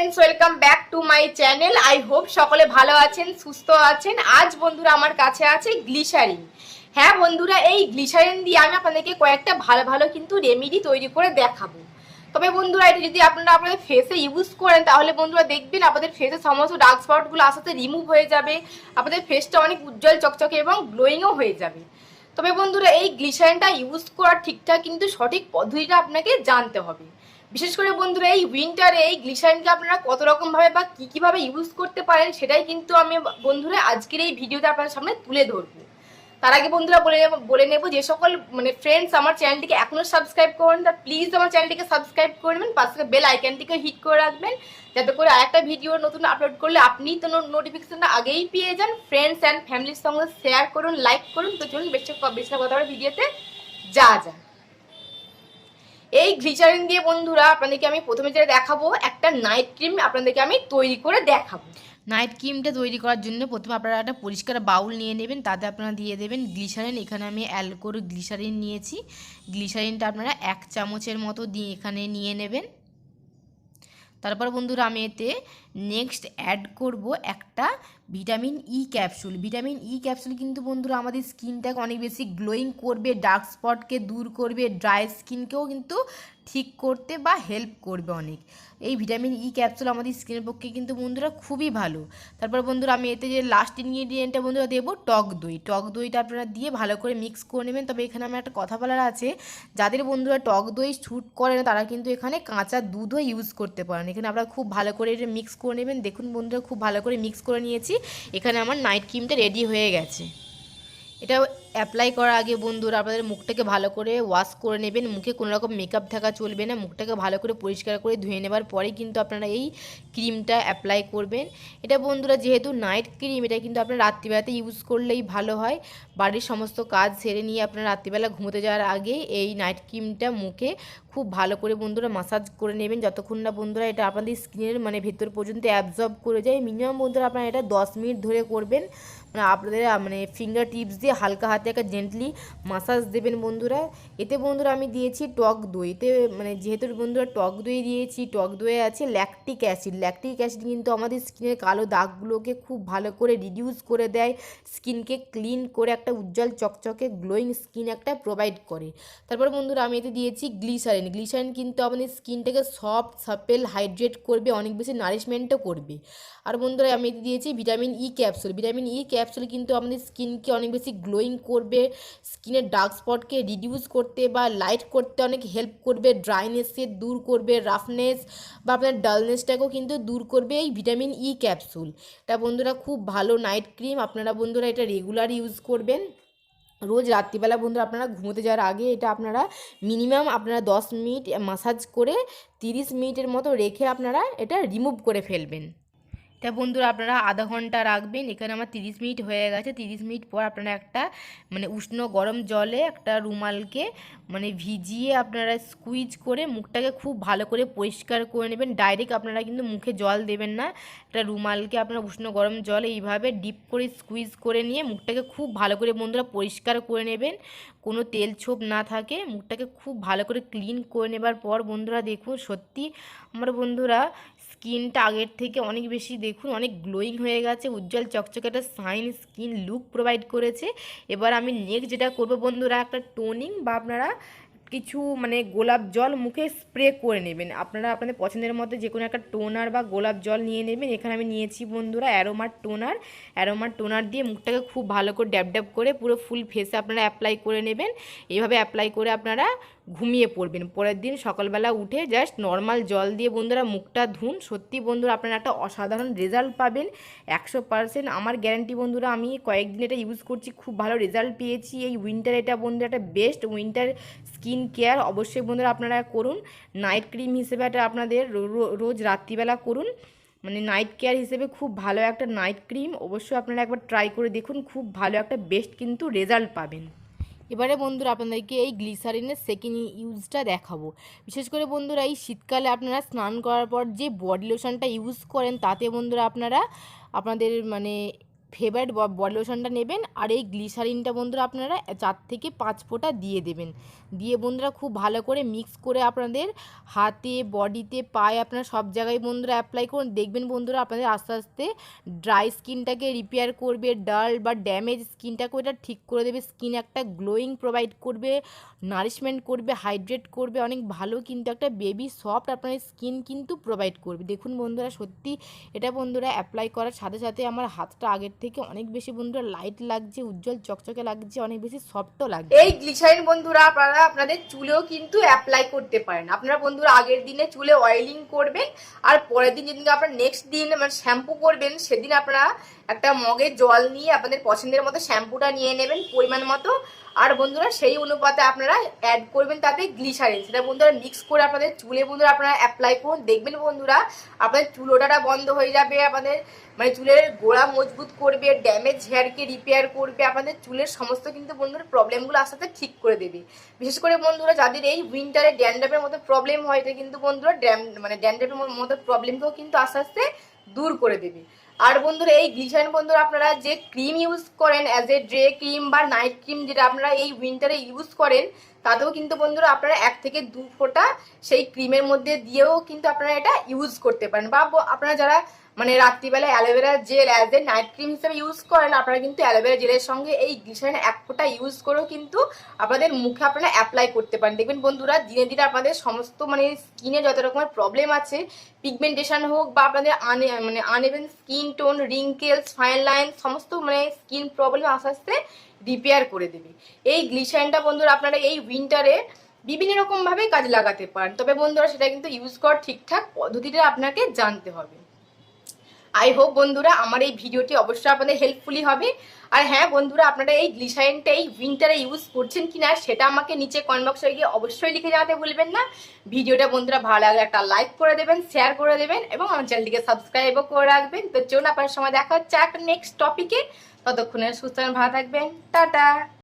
Friends, welcome back to my channel. I hope সকলে ভালো আছেন, সুস্থ আছেন। আজ বন্ধুরা আমার কাছে আছে গ্লিসারিন। হ্যাঁ বন্ধুরা, এই গ্লিসারিন দিয়ে আমি আপনাদেরকে কয়েকটা ভালো ভালো কিন্তু রেমেডি তৈরি করে দেখাবো। তবে বন্ধুরা, এটা যদি আপনারা আপনাদের ফেসে ইউজ করেন তাহলে বন্ধুরা দেখবেন আপনাদের ফেসে সমস্ত ডার্ক স্পটগুলো আস্তে আস্তে রিমুভ হয়ে যাবে। আপনাদের ফেসটা অনেক উজ্জ্বল চকচকে এবং গ্লোয়িংও হয়ে যাবে। তবে বন্ধুরা, এই গ্লিসারিনটা ইউজ করার ঠিকঠাক কিন্তু সঠিক পদ্ধতিটা আপনাকে জানতে হবে। বিশেষ করে বন্ধুরা, এই উইন্টারে এই গ্লিসারিনকে আপনারা কত রকম ভাবে বা কি ভাবে ইউজ করতে পারেন সেটাই কিন্তু আমি বন্ধুরা আজকের এই ভিডিওতে আপনাদের সামনে তুলে ধরবো। তার আগে বন্ধুরা বলে নেব যে সকল ফ্রেন্ডস আমার চ্যানেলটিকে এখনো সাবস্ক্রাইব করেন তা প্লিজ আমার চ্যানেলটিকে সাবস্ক্রাইব করে নেবেন, পাশে বেল আইকনটিকে হিট করে রাখবেন যাতে করে আরেকটা ভিডিও নতুন আপলোড করলে আপনি তো নোটিফিকেশনটা আগেই পেয়ে যান। ফ্রেন্ডস অ্যান্ড ফ্যামিলির সঙ্গে শেয়ার করুন, লাইক করুন। তো চলুন বেশি কথা বলে ভিডিওতে যা এই গ্লিসারিন দিয়ে বন্ধুরা আপনাদেরকে আমি প্রথমে যেটা দেখাবো, একটা নাইট ক্রিম আপনাদেরকে আমি তৈরি করে দেখাবো। নাইট ক্রিমটা তৈরি করার জন্য প্রথমে আপনারা একটা পরিষ্কার বাউল নিয়ে নেবেন, তাতে আপনারা দিয়ে দেবেন গ্লিসারিন। এখানে আমি অ্যালকোহল গ্লিসারিন নিয়েছি। গ্লিসারিনটা আপনারা 1 চামচের মতো দিয়ে এখানে নিয়ে নেবেন। তারপর বন্ধুরা আমি এতে নেক্সট অ্যাড করব একটা vitamin E capsule. Vitamin E capsule কিন্তু বন্ধুরা আমাদের স্কিনটাকে অনেক বেশি গ্লোয়িং করবে, ডার্ক স্পটকে দূর করবে, ড্রাই স্কিনকেও কিন্তু ঠিক করতে বা হেল্প করবে অনেক। এই ভিটামিন ই ক্যাপসুল আমাদের স্কিনের পক্ষে কিন্তু বন্ধুরা খুবই ভালো। তারপর বন্ধুরা আমি এতে যে লাস্ট ইনগ্রিডিয়েন্টটা বন্ধুরা দেবো টক দই। টক দইটা আপনারা দিয়ে ভালো করে মিক্স করে নেবেন। তবে এখানে আমার একটা কথা বলার আছে, যাদের বন্ধুরা টক দই শ্যুট করে না তারা কিন্তু এখানে কাঁচা দুধও ইউজ করতে পারেন। এখানে আপনারা খুব ভালো করে এটা মিক্স করে নেবেন। দেখুন বন্ধুরা খুব ভালো করে মিক্স করে নিয়েছি। এখানে আমার নাইট ক্রিমটা রেডি হয়ে গেছে। এটা অ্যাপ্লাই করার আগে বন্ধুরা আপনাদের মুখটাকে ভালো করে ওয়াশ করে নেবেন। মুখে কোনো রকম মেকআপ থাকা চলবে না। মুখটাকে ভালো করে পরিষ্কার করে ধুয়ে নেবার পরেই কিন্তু আপনারা এই ক্রিমটা অ্যাপ্লাই করবেন। এটা বন্ধুরা যেহেতু নাইট ক্রিম, এটা কিন্তু আপনারা রাত্রিবেলাতে ইউজ করলেই ভালো হয়। বাড়ির সমস্ত কাজ সেরে নিয়ে আপনারা রাত্রিবেলা ঘুমোতে যাওয়ার আগে এই নাইট ক্রিমটা মুখে খুব ভালো করে বন্ধুরা মাসাজ করে নেবেন, যতক্ষণ না বন্ধুরা এটা আপনাদের স্কিনের ভেতর পর্যন্ত অ্যাবজর্ব করে যায়। মিনিমাম বন্ধুরা আপনারা এটা 10 মিনিট ধরে করবেন। আপনাদের ফিঙ্গার টিপস দিয়ে হালকা হাতে একটা জেন্টলি মাসাজ দেবেন বন্ধুরা। এতে বন্ধুরা আমি দিয়েছি টক দই। এতে যেহেতু বন্ধুরা টক দই দিয়েছি, টক দইয়ে আছে ল্যাকটিক অ্যাসিড। ল্যাকটিক অ্যাসিড কিন্তু আমাদের স্কিনের কালো দাগগুলোকে খুব ভালো করে রিডিউস করে দেয়, স্কিনকে ক্লিন করে একটা উজ্জ্বল চকচকে গ্লোয়িং স্কিন একটা প্রোভাইড করে। তারপর বন্ধুরা আমি এতে দিয়েছি গ্লিসারিন। গ্লিসারিন কিন্তু আমাদের স্কিনটাকে সফট সাপেল হাইড্রেট করবে, অনেক বেশি নারিশমেন্টও করবে। আর বন্ধুরা আমি এতে দিয়েছি vitamin E capsule. Vitamin E capsule কিন্তু আমাদের স্কিনকে অনেক বেশি গ্লোয়িং করবে, স্কিনের ডার্ক স্পটকে রিডিউস করতে বা লাইট করতে অনেক হেল্প করবে, ড্রাইনেসকে দূর করবে, রাফনেস বা আপনার ডালনেসটাকেও কিন্তু দূর করবে এই ভিটামিন ই ক্যাপসুল। এটা বন্ধুরা খুব ভালো নাইট ক্রিম। আপনারা বন্ধুরা এটা রেগুলার ইউজ করবেন। রোজ রাত্রিবেলা বন্ধুরা আপনারা ঘুমোতে যাওয়ার আগে এটা আপনারা মিনিমাম আপনারা 10 মিনিট মাসাজ করে 30 মিনিটের মতো রেখে আপনারা এটা রিমুভ করে ফেলবেন। তা বন্ধুরা আপনারা আধা ঘন্টা রাখবেন। এখানে আমার 30 মিনিট হয়ে গেছে। 30 মিনিট পর আপনারা একটা উষ্ণ গরম জলে একটা রুমালকে ভিজিয়ে আপনারা স্কুইজ করে মুখটাকে খুব ভালো করে পরিষ্কার করে নেবেন। ডাইরেক্ট আপনারা কিন্তু মুখে জল দেবেন না। একটা রুমালকে আপনারা উষ্ণ গরম জলে এইভাবে ডিপ করে স্কুইজ করে নিয়ে মুখটাকে খুব ভালো করে বন্ধুরা পরিষ্কার করে নেবেন, কোনো তেল ছোপ না থাকে। মুখটাকে খুব ভালো করে ক্লিন করে নেবার পর বন্ধুরা দেখুন সত্যি আমার বন্ধুরা স্কিনটা আগের থেকে অনেক বেশি দেখুন অনেক গ্লোয়িং হয়ে গেছে, উজ্জ্বল চকচকে একটা শাইন স্কিন লুক প্রোভাইড করেছে। এবার আমি নেক্সট যেটা করব বন্ধুরা, একটা টোনিং বা আপনারা কিছু গোলাপ জল মুখে স্প্রে করে নেবেন। আপনারা আপনাদের পছন্দের মতো যে কোনো একটা টোনার বা গোলাপ জল নিয়ে নেবেন। এখানে আমি নিয়েছি বন্ধুরা অ্যারোমার টোনার। অ্যারোমার টোনার দিয়ে মুখটাকে খুব ভালো করে ড্যাব ড্যাব করে পুরো ফুল ফেসে আপনারা অ্যাপ্লাই করে নেবেন। এইভাবে অ্যাপ্লাই করে আপনারা ঘুমিয়ে পড়বেন। পরের দিন সকালবেলা উঠে জাস্ট নর্মাল জল দিয়ে বন্ধুরা মুখটা ধুন। সত্যি বন্ধুরা আপনারা একটা অসাধারণ রেজাল্ট পাবেন 100%। আমার গ্যারান্টি বন্ধুরা, আমি কয়েকদিন এটা ইউজ করছি, খুব ভালো রেজাল্ট পেয়েছি। এই উইন্টার এটা বন্ধুরা একটা বেস্ট উইন্টার স্কিন কেয়ার অবশ্যই বন্ধুরা আপনারা করুন। নাইট ক্রিম হিসেবে এটা আপনাদের রোজ রাত্রিবেলা করুন। নাইট কেয়ার হিসেবে খুব ভালো একটা নাইট ক্রিম। অবশ্যই আপনারা একবার ট্রাই করে দেখুন, খুব ভালো একটা বেস্ট কিন্তু রেজাল্ট পাবেন। এবারে বন্ধুরা আপনাদেরকে এই গ্লিসারিনের সেকেন্ড ইউজটা দেখাবো। বিশেষ করে বন্ধুরা এই শীতকালে আপনারা স্নান করার পর যে বডি লোশনটা ইউজ করেন তাতে বন্ধুরা আপনারা আপনাদের ফেভারিট বডি লোশনটা নেবেন, আর এই গ্লিসারিনটা বন্ধুরা আপনারা 4 থেকে 5 ফোঁটা দিয়ে দেবেন। দিয়ে বন্ধুরা খুব ভালো করে মিক্স করে আপনাদের হাতে, বডিতে, পায়ে, আপনারা সব জায়গায় বন্ধুরা অ্যাপ্লাই করুন। দেখবেন বন্ধুরা আপনাদের আস্তে আস্তে ড্রাই স্কিনটাকে রিপেয়ার করবে, ডাল বা ড্যামেজ স্কিনটাকে ওটা ঠিক করে দেবে, স্কিন একটা গ্লোয়িং প্রোভাইড করবে, নারিশমেন্ট করবে, হাইড্রেট করবে, অনেক ভালো কিন্তু একটা বেবি সফট আপনার স্কিন কিন্তু প্রোভাইড করবে। দেখুন বন্ধুরা সত্যি এটা বন্ধুরা অ্যাপ্লাই করার সাথে সাথে আমার হাতটা আগের থেকে অনেক বেশি বন্ধুরা লাইট লাগছে, উজ্জ্বল চকচকে লাগছে, অনেক বেশি সফটও লাগছে। এই গ্লিসারিন বন্ধুরা আপনারা আপনাদের চুলেও কিন্তু অ্যাপ্লাই করতে পারেন। আপনারা বন্ধুরা আগের দিনে চুলে অয়েলিং করবেন, আর পরের দিন যেদিন আপনারা নেক্সট দিন শ্যাম্পু করবেন সেদিন আপনারা একটা মগে জল নিয়ে আপনাদের পছন্দের মতো শ্যাম্পুটা নিয়ে নেবেন পরিমাণ মতো, আর বন্ধুরা সেই অনুপাতে আপনারা অ্যাড করবেন তাতে গ্লিসারিন। সেটা বন্ধুরা মিক্স করে আপনাদের চুলে বন্ধুরা আপনারা অ্যাপ্লাই করুন। দেখবেন বন্ধুরা আপনাদের চুল ওঠাটা বন্ধ হয়ে যাবে, আপনাদের চুলের গোড়া মজবুত করবে, ড্যামেজ হেয়ারকে রিপেয়ার করবে, আপনাদের চুলের সমস্ত কিন্তু বন্ধুরা প্রবলেমগুলো আস্তে আস্তে ঠিক করে দেবে। বিশেষ করে বন্ধুরা যাদের এই উইন্টারে ড্যান্ড্রাফের মতো প্রবলেম হয়, এটা কিন্তু বন্ধুরা ড্যান্ড্রাফের মতো প্রবলেমকেও কিন্তু আস্তে আস্তে দূর করে দেবে। আর বন্ধুরা এই গ্লিসারিন বন্ধুরা আপনারা যে ক্রিম ইউজ করেন অ্যাজ এ ডে ক্রিম বা নাইট ক্রিম, যেটা আপনারা এই উইন্টারে ইউজ করেন, তাতেও কিন্তু বন্ধুরা আপনারা 1 থেকে 2 ফোঁটা সেই ক্রিমের মধ্যে দিয়েও কিন্তু আপনারা এটা ইউজ করতে পারেন। বা আপনারা যারা রাত্রিবেলা aloe vera gel as a night cream হিসেবে ইউজ করেন, আপনারা কিন্তু অ্যালোভেরা জেলের সঙ্গে এই গ্লিসারিন 1 ফোঁটা ইউজ করেও কিন্তু আপনাদের মুখে আপনারা অ্যাপ্লাই করতে পারেন। দেখবেন বন্ধুরা দিনে দিনে আপনাদের সমস্ত স্কিনে যত রকমের প্রবলেম আছে, পিগমেন্টেশন হোক বা আপনাদের uneven skin tone, wrinkles, fine line, সমস্ত স্কিন প্রবলেম আস্তে আস্তে রিপেয়ার করে দেবে। এই গ্লিসারিনটা বন্ধুরা আপনারা এই উইন্টারে বিভিন্ন রকম ভাবে কাজে লাগাতে পারেন, তবে বন্ধুরা সেটা কিন্তু ইউজ করার ঠিকঠাক পদ্ধতিটা আপনাকে জানতে হবে। আই হোপ বন্ধুরা আমার এই ভিডিওটি অবশ্যই আপনাদের হেল্পফুলি হবে। আর হ্যাঁ বন্ধুরা, আপনারা এই গ্লিসারিনটা এই উইন্টারে ইউজ করছেন কিনা সেটা আমাকে নিচে কমেন্ট বক্সে গিয়ে অবশ্যই লিখে জানাতে ভুলবেন না। ভিডিওটা বন্ধুরা ভালো লাগলে একটা লাইক করে দেবেন, শেয়ার করে দেবেন এবং আমার চ্যানেলটিকে সাবস্ক্রাইবও করে রাখবেন। তো চলুন আপনার সময় দেখা হচ্ছে একটা নেক্সট টপিকে। ততক্ষণে সুস্থ ভালো থাকবেন, টাটা।